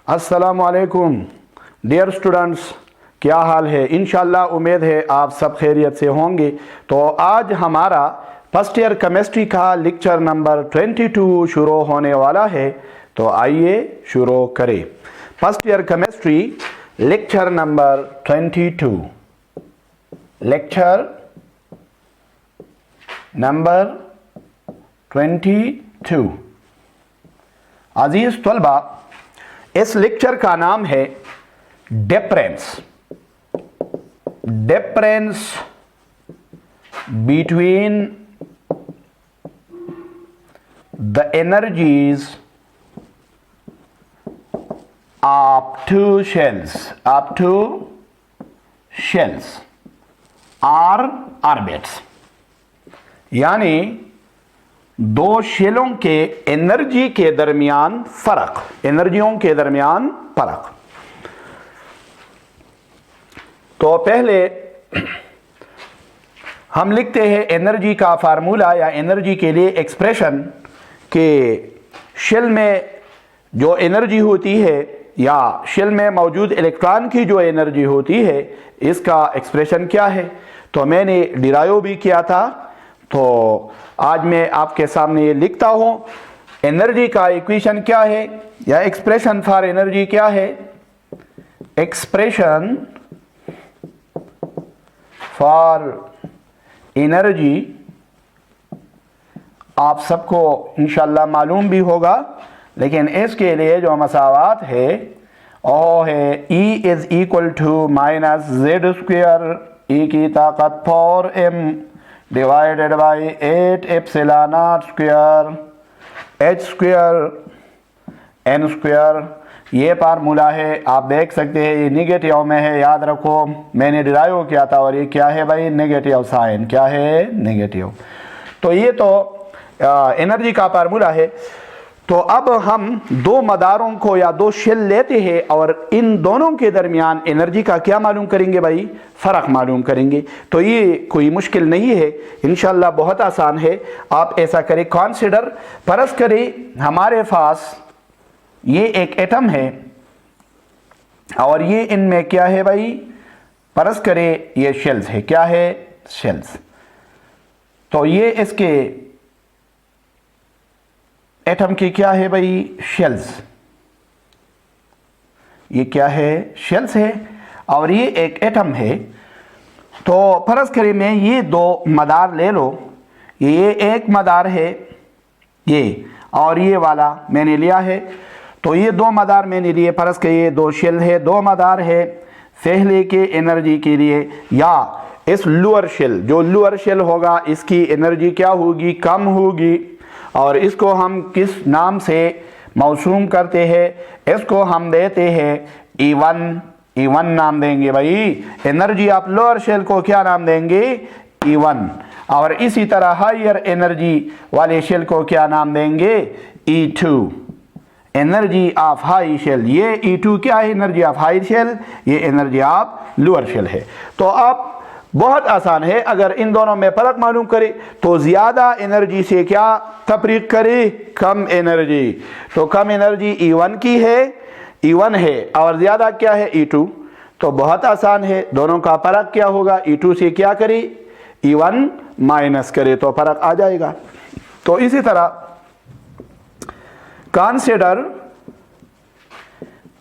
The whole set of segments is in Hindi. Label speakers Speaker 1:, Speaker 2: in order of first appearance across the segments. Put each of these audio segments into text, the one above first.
Speaker 1: अस्सलाम वालेकुम डियर स्टूडेंट्स, क्या हाल है। इंशाल्लाह उम्मीद है आप सब खैरियत से होंगे। तो आज हमारा फर्स्ट ईयर केमिस्ट्री का लेक्चर नंबर 22 शुरू होने वाला है। तो आइए शुरू करें। First year chemistry lecture number 22। Lecture number 22। अजीज तलबा, इस लेक्चर का नाम है difference between the energies of two shells or orbits, यानी दो शेलों के एनर्जियों के दरमियान फर्क। तो पहले हम लिखते हैं एनर्जी का फार्मूला या एनर्जी के लिए एक्सप्रेशन कि शेल में जो एनर्जी होती है या शेल में मौजूद इलेक्ट्रॉन की जो एनर्जी होती है, इसका एक्सप्रेशन क्या है। तो मैंने डिराइव भी किया था। तो आज मैं आपके सामने ये लिखता हूं। एनर्जी का इक्वेशन क्या है या एक्सप्रेशन फॉर एनर्जी क्या है। एक्सप्रेशन फॉर एनर्जी आप सबको इंशाल्लाह मालूम भी होगा, लेकिन इसके लिए जो मसावात है वो है E is equal to minus Z square E की ताकत 4m divided by 8 epsilon naught square h square n square. ये फार्मूला है, आप देख सकते हैं ये निगेटिव में है, याद रखो मैंने डिराइव किया था। और ये क्या है भाई, नेगेटिव साइन, क्या है, नेगेटिव। तो ये तो एनर्जी का फार्मूला है। तो अब हम दो मदारों को या दो शेल लेते हैं और इन दोनों के दरमियान एनर्जी का क्या मालूम करेंगे भाई, फ़र्क मालूम करेंगे। तो ये कोई मुश्किल नहीं है, इंशाल्लाह बहुत आसान है। आप ऐसा करें, कंसीडर, फर्ज करें हमारे पास ये एक एटम है और ये इनमें क्या है भाई, फर्ज करें ये शेल्स है। क्या है, शेल्स। तो ये इसके एटम की क्या है भाई, शेल्स। ये क्या है, शेल्स है। और ये एक एटम है। तो फर्ज करें मैं ये दो मदार ले लो, ये एक मदार है ये, और ये वाला मैंने लिया है। तो ये दो मदार मैंने लिए, फर्ज करिए ये दो शेल है, दो मदार है। पहले के एनर्जी के लिए या इस लोअर शेल, जो लोअर शेल होगा इसकी एनर्जी क्या होगी, कम होगी। और इसको हम किस नाम से मौसूम करते हैं, इसको हम देते हैं E1 नाम देंगे भाई। एनर्जी ऑफ लोअर शेल को क्या नाम देंगे, E1। और इसी तरह हायर एनर्जी वाले शेल को क्या नाम देंगे, E2। Energy of high shell, ये E2 क्या है, एनर्जी ऑफ हाई शेल, ये एनर्जी ऑफ लोअर शेल है। तो आप बहुत आसान है, अगर इन दोनों में फर्क मालूम करें तो ज्यादा एनर्जी से क्या तफरीक करें, कम एनर्जी। तो कम एनर्जी E1 की है, E1 है, और ज्यादा क्या है, E2। तो बहुत आसान है, दोनों का फर्क क्या होगा, E2 से क्या करें, E1 माइनस करें तो फर्क आ जाएगा। तो इसी तरह consider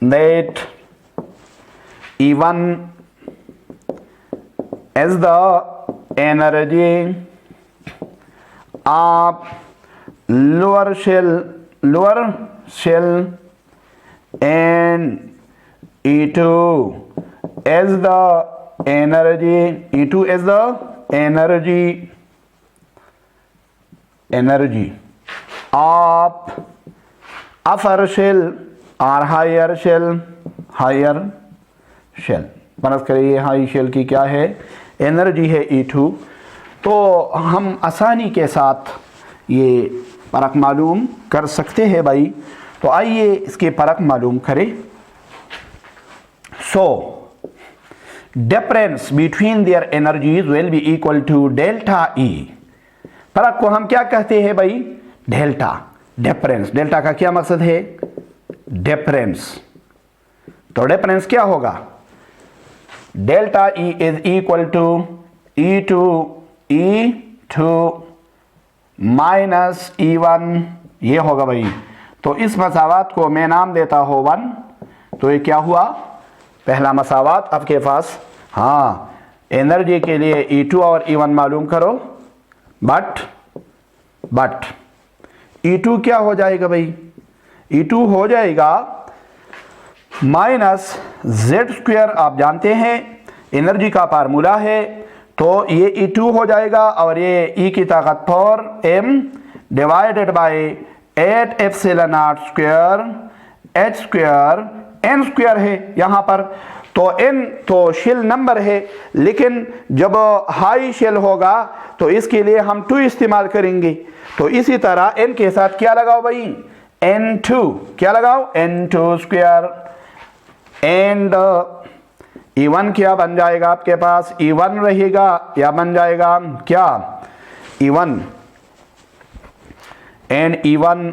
Speaker 1: that E1 as the energy of lower shell and E2 as the energy of upper shell or higher shell। फर्ज करिए हाई शेल की क्या है, एनर्जी है E2। तो हम आसानी के साथ ये फ़र्क मालूम कर सकते हैं भाई। तो आइए इसके फ़र्क मालूम करें। So difference between their energies will be equal to delta E। फ़र्क को हम क्या कहते हैं भाई, डेल्टा। डिफरेंस, डेल्टा का क्या मकसद है, डिफरेंस। तो डिफरेंस क्या होगा, delta E is equal to E2 minus E1, ये होगा भाई। तो इस मसावात को मैं नाम देता हूँ 1। तो ये क्या हुआ, पहला मसावात आपके पास। हाँ, एनर्जी के लिए E2 और E1 मालूम करो, बट E2 क्या हो जाएगा भाई, E2 हो जाएगा माइनस Z²। आप जानते हैं एनर्जी का फार्मूला है, तो ये E2 हो जाएगा और ये E की ताकत 4m divided by 8 epsilon naught square h square n square है यहाँ पर। तो n तो शेल नंबर है, लेकिन जब हाई शेल होगा तो इसके लिए हम 2 इस्तेमाल करेंगे। तो इसी तरह n के साथ क्या लगाओ भाई, n2, क्या लगाओ, n2 स्क्वायर। एंड E1 क्या बन जाएगा आपके पास, E1 रहेगा या बन जाएगा क्या, E1, and E1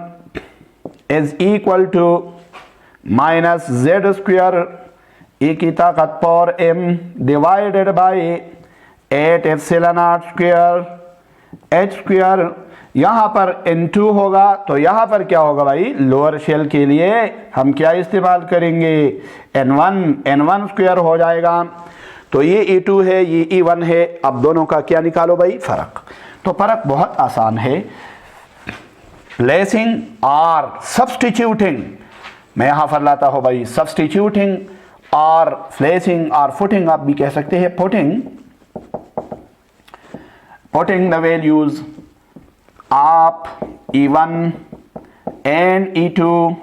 Speaker 1: is equal to minus Z² E की ताकत 4m divided by 8 epsilon naught square h square. यहाँ पर n2 होगा, तो यहाँ पर क्या होगा भाई, लोअर शेल के लिए हम क्या इस्तेमाल करेंगे, n1 स्क्वायर हो जाएगा। तो ये E2 है, ये E1 है। अब दोनों का क्या निकालो भाई, फर्क। तो फर्क बहुत आसान है, प्लेसिंग और सब्सटीट्यूटिंग। मैं यहाँ पर लाता हूँ भाई सब्सटीट्यूटिंग और प्लेसिंग और फुटिंग, आप भी कह सकते हैं putting the values of E1 and E2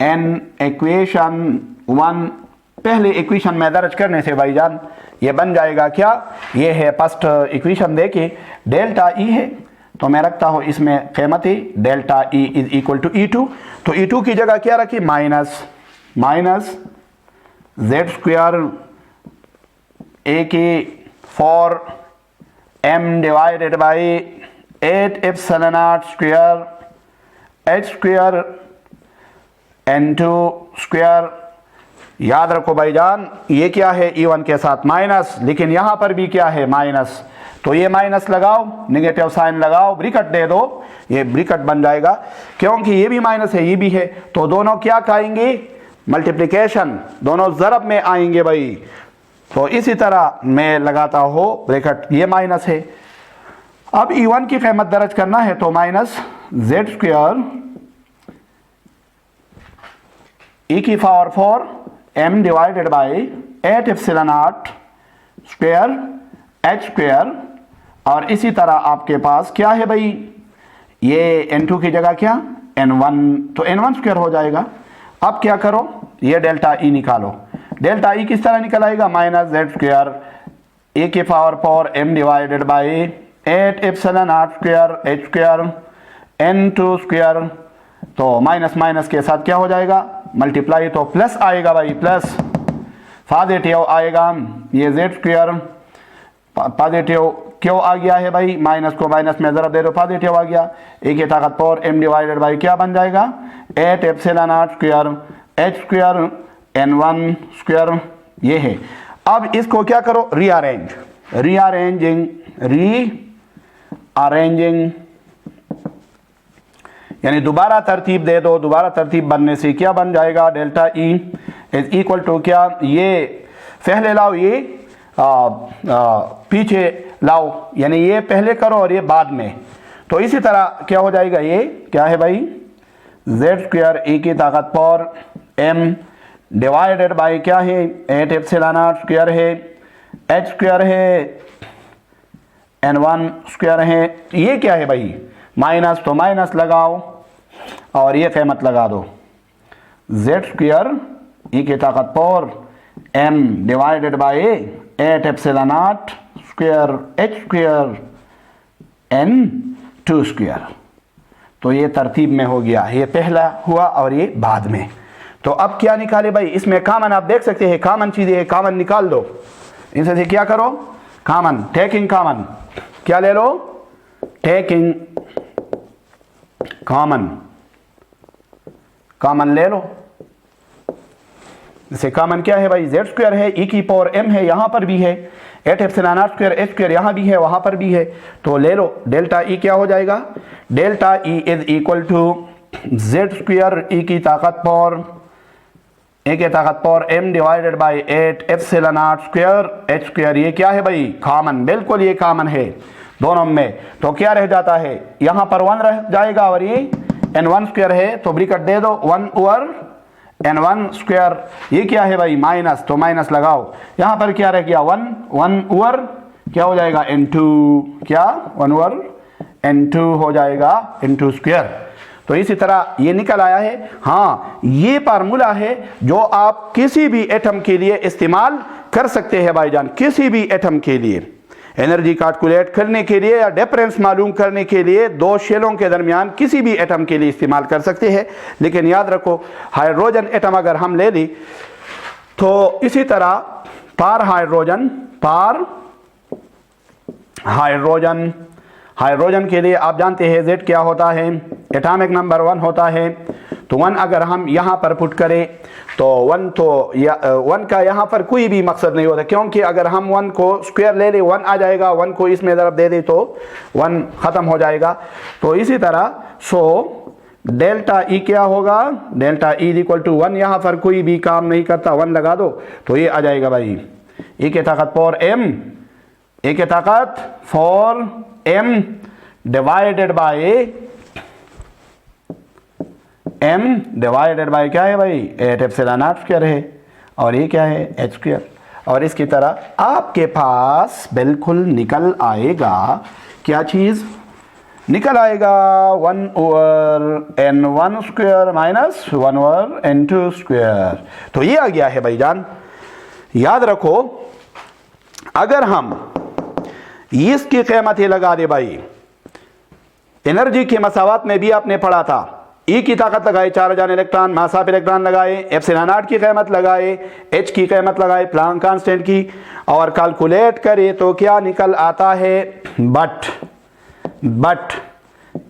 Speaker 1: an equation 1। पहले इक्वेशन में दर्ज करने से भाईजान ये बन जाएगा क्या, ये है फर्स्ट इक्वेशन देखिए, डेल्टा E है, तो मैं रखता हूँ इसमें कीमत ही delta E is equal to E2। तो E2 की जगह क्या रखी, माइनस Z² A की 4m divided by 8 epsilon naught square h square n2 square. याद रखो भाईजान, ये क्या है, E1 के साथ माइनस, लेकिन यहां पर भी क्या है, माइनस। तो ये माइनस लगाओ, नेगेटिव साइन लगाओ, ब्रैकेट दे दो, ये ब्रैकेट बन जाएगा, क्योंकि ये भी माइनस है, ये भी है। तो दोनों क्या खाएंगे, मल्टीप्लिकेशन, दोनों ज़रब में आएंगे भाई। तो इसी तरह मैं लगाता हूँ ब्रैकेट, ये माइनस है। अब E1 की कीमत दर्ज करना है, तो माइनस Z² E की power 4m divided by 8 epsilon naught square h square. और इसी तरह आपके पास क्या है भाई, ये n2 की जगह क्या, n1, तो n1 स्क्वायर हो जाएगा। अब क्या करो, ये डेल्टा E निकालो। डेल्टा E किस तरह निकल आएगा, माइनस Z² E की power 4m divided by 8 epsilon naught square h square n2 square. तो माइनस माइनस के साथ क्या हो जाएगा, मल्टीप्लाई, तो प्लस आएगा भाई, प्लस पॉजिटिव आएगा, ये Z² पॉजिटिव क्यों आ गया है भाई, माइनस को माइनस में जरा दे दो, पॉजिटिव आ गया। ए की ताकत 4m डिवाइडेड बाई क्या बन जाएगा, 8 epsilon naught square h square n1 square, ये है। अब इसको क्या करो, रीअरेंजिंग यानी दोबारा तरतीब दे दो। दोबारा तरतीब बनने से क्या बन जाएगा, delta E is equal to क्या, ये पहले लाओ, ये पीछे लाओ, यानी ये पहले करो और ये बाद में। तो इसी तरह क्या हो जाएगा, ये क्या है भाई, Z² E की ताकत 4m डिवाइडेड बाई क्या है, 8 एप्सिलॉन नॉट स्क्वायर है, h स्क्वायर है, n1 स्क्वायर है। ये क्या है भाई, माइनस, तो माइनस लगाओ और ये कीमत लगा दो, Z² E की ताकत 4m divided by 8 epsilon naught square h square n2 square. तो ये तरतीब में हो गया, ये पहला हुआ और ये बाद में। तो अब क्या निकाले भाई, इसमें कॉमन आप देख सकते हैं, कॉमन चीजें है, कॉमन निकाल दो। इनसे से क्या करो, कॉमन, टेकिंग कॉमन, क्या ले लो, टेकिंग कॉमन, कॉमन ले लो। इसे कॉमन क्या है भाई, जेड स्क्वायर है, ई की पावर एम है, यहां पर भी है, 8 epsilon naught square h square यहां भी है वहां पर भी है, तो ले लो। डेल्टा ई क्या हो जाएगा, delta E is equal to Z square e की ताकत power m divided by 8 epsilon naught square h square. ये क्या है भाई, कॉमन, बिल्कुल ये कॉमन है दोनों में। तो क्या रह जाता है, यहां पर 1 रह जाएगा और ये n1 स्क्वायर है तो ब्रैकेट दे दो, 1 ओवर n1 स्क्वायर। ये क्या है भाई, माइनस, तो माइनस लगाओ। यहां पर क्या रह गया, 1 ओवर क्या हो जाएगा n2, क्या 1 ओवर n2 हो जाएगा n2 स्क्वायर। तो इसी तरह ये निकल आया है। हाँ, ये फार्मूला है जो आप किसी भी एटम के लिए इस्तेमाल कर सकते हैं भाईजान, किसी भी एटम के लिए एनर्जी कैलकुलेट करने के लिए या डिफरेंस मालूम करने के लिए दो शेलों के दरमियान किसी भी एटम के लिए इस्तेमाल कर सकते हैं। लेकिन याद रखो, हाइड्रोजन एटम अगर हम ले ली तो इसी तरह पार हाइड्रोजन के लिए आप जानते हैं Z क्या होता है, एटॉमिक नंबर 1 होता है। तो 1 अगर हम यहाँ पर पुट करें तो 1 का यहाँ पर कोई भी मकसद नहीं होता, क्योंकि अगर हम 1 को स्क्वायर ले ले 1 आ जाएगा, 1 को इसमें ज़रब दे दे तो 1 ख़त्म हो जाएगा। तो इसी तरह डेल्टा ई क्या होगा, डेल्टा ई इक्वल टू 1, यहाँ पर कोई भी काम नहीं करता, 1 लगा दो तो ये आ जाएगा भाई ई के ताकत पावर m, ए के ताकत 4m डिवाइडेड बाय क्या है भाई, 8 एप्सिलॉन नॉट स्क्वायर है और ये क्या है h स्क्वायर। और इसकी तरह आपके पास बिल्कुल निकल आएगा, क्या चीज निकल आएगा, 1 over n1 square minus 1 over n2 square. तो ये आ गया है भाईजान। याद रखो, अगर हम इसकी कीमत ही लगा दे भाई, एनर्जी के मसावत में भी आपने पढ़ा था, ई की ताकत लगाए 4000 इलेक्ट्रॉन, मास ऑफ इलेक्ट्रॉन लगाए, एप्सिलॉन नॉट की कीमत लगाए, एच की कीमत लगाए, प्लैंक कांस्टेंट की, और कैलकुलेट करे तो क्या निकल आता है, बट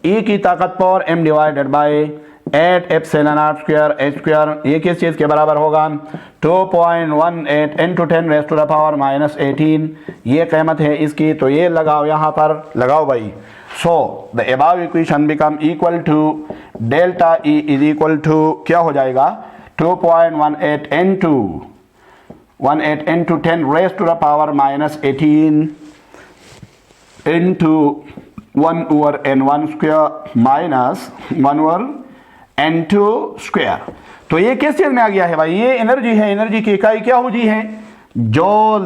Speaker 1: ई की ताकत power m divided by 8 epsilon naught square h square. ये किस चीज के बराबर होगा, 2.18 into 10 raised to the power minus 18। ये कीमत है इसकी, तो ये लगाओ, यहाँ पर लगाओ भाई। So the above equation become equal to delta E is equal to क्या हो जाएगा, 2.18 into 10 raised to the power minus 18 into 1 over n1 square minus 1 over n2 square। तो ये किस चीज में आ गया है भाई, ये एनर्जी है, एनर्जी की इकाई क्या हो जी है, जॉल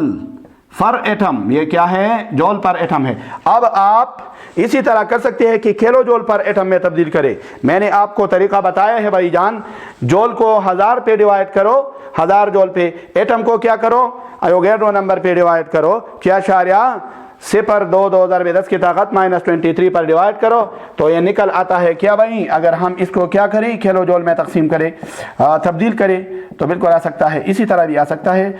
Speaker 1: पर एटम। ये क्या है, जॉल पर एटम है। अब आप इसी तरह कर सकते हैं कि किलो जॉल पर एटम में तब्दील करें। मैंने आपको तरीका बताया है भाई जान, जॉल को 1000 पे डिवाइड करो, 1000 जॉल पे, एटम को क्या करो, अवोगाड्रो नंबर पे डिवाइड करो, क्या शारिया 0.2 2010 की ताकत -23 पर डिवाइड करो, तो ये निकल आता है क्या भाई। अगर हम इसको क्या करें, किलो जॉल में तकसीम करें, तब्दील करें, तो बिल्कुल आ सकता है। इसी तरह भी आ सकता है,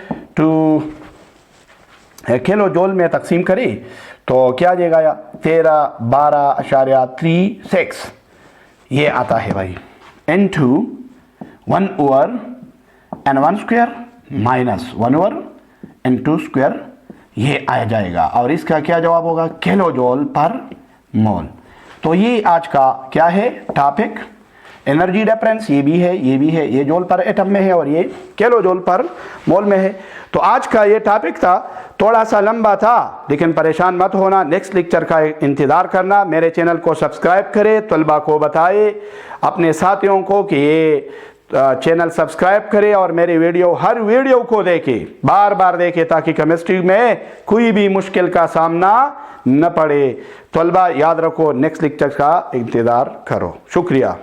Speaker 1: किलो जॉल में तकसीम करें तो क्या आ जाएगा, 1312.36 ये आता है भाई, n2 1 over n1 square minus 1 over n2 square, ये आ जाएगा। और इसका क्या जवाब होगा, किलो जॉल पर मोल। तो ये आज का क्या है टॉपिक, एनर्जी डिफरेंस। ये भी है, ये भी है, ये जॉल पर एटम में है और ये किलो जॉल पर मोल में है। तो आज का ये टॉपिक था, थोड़ा सा लंबा था, लेकिन परेशान मत होना, नेक्स्ट लेक्चर का इंतज़ार करना। मेरे चैनल को सब्सक्राइब करें, तलबा को बताए, अपने साथियों को कि ये चैनल सब्सक्राइब करें और मेरे वीडियो, हर वीडियो को देखे, बार बार देखे, ताकि केमिस्ट्री में कोई भी मुश्किल का सामना न पड़े। तलबा याद रखो, नेक्स्ट लेक्चर का इंतज़ार करो। शुक्रिया।